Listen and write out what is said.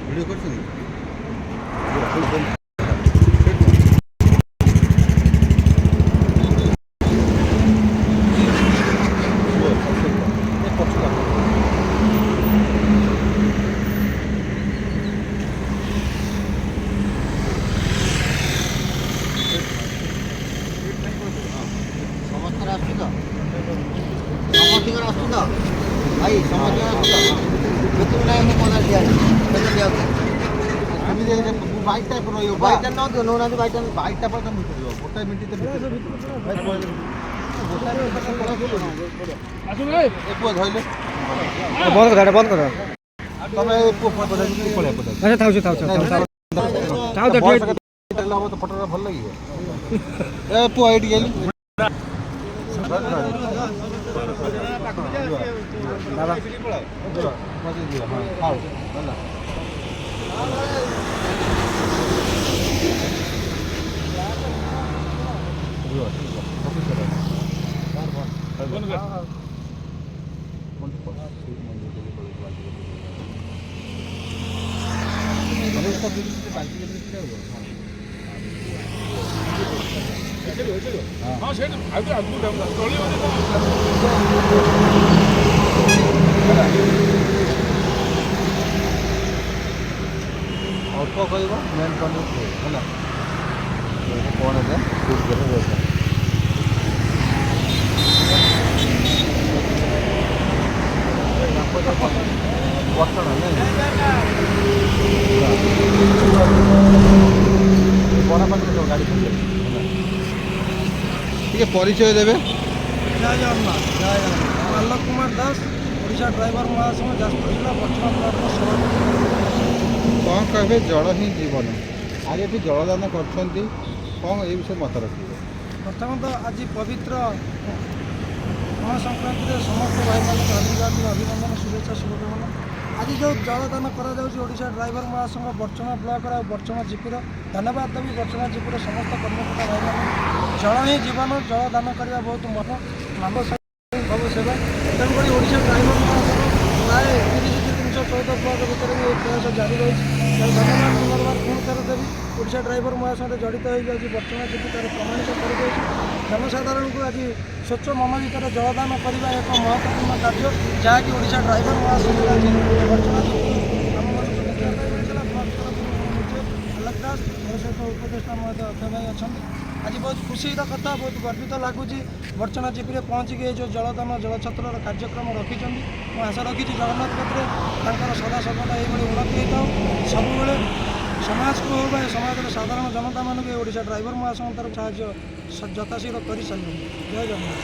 Video कर भाई bike type रही बाइक न दियो नो ना बाइक टा पर गोटे मिनिट बंद कर बंद कर तमे अच्छा थाउ थाउ थाउ तो फोटो भल लगे ए पु आइट गेली दादा हां चला अल्प कह मेन कनेक्ट है कौन है गाड़ी टे परिचय देवे जय जगन्नाथ जय जगन्नाथ आलोक कुमार दास ओडिशा ड्राइवर महासंघ जाजपुर जिला बर्तमान ब्लॉक कौन कहे जल ही जीवन आज ये जलदान कर कौन ये विषय मत रखिए प्रथम तो आज पवित्र महासंक्रांति समस्त भाई मान अभिनंदन शुभेच्छा शुभकामना आज जो जलदान करा ड्राइवर महासंघ बर्चना ब्लॉक और बर्चना जीपीर धन्यवाद देवी बर्चना जीपीर समस्त कर्मकर्ता भाई मान जल ही जीवन जलदान करने बहुत मन मानव भव सेवा तेणुक ओडिशा ड्राइवर महासंघ प्राय 314 ब्लॉक भितर भी प्रयास जारी रही धन्यवाद पुनर्बार पुणी थर देवी ओडिशा ड्राइवर महासंघ जड़ित हो बर्तमान जीपी तार प्रमाणित कर जनसाधारण को आज स्वच्छ मन भितर जलदान करने एक महत्वपूर्ण कार्य जहाँकि ओडिशा ड्राइवर महासंघ आज बर्तमान आलोक दास मोर सहित उपदेष्टा महोदय अक्षय भाई अच्छा आज बहुत खुशी कथा बहुत गर्वित लगुच बर्चना जीपी पहुँचिक जो जलदान जलछत्र कार्यक्रम रखी आशा रखी जगन्नाथ पत्र सदा सर्वदा ये उन्नति होता सब समाज को हो समाज साधारण जनता मानक ओडिशा ड्राइवर महासंघ तरफ साहाय्य यथाशीघ्र कर सारे जय जगन्नाथ।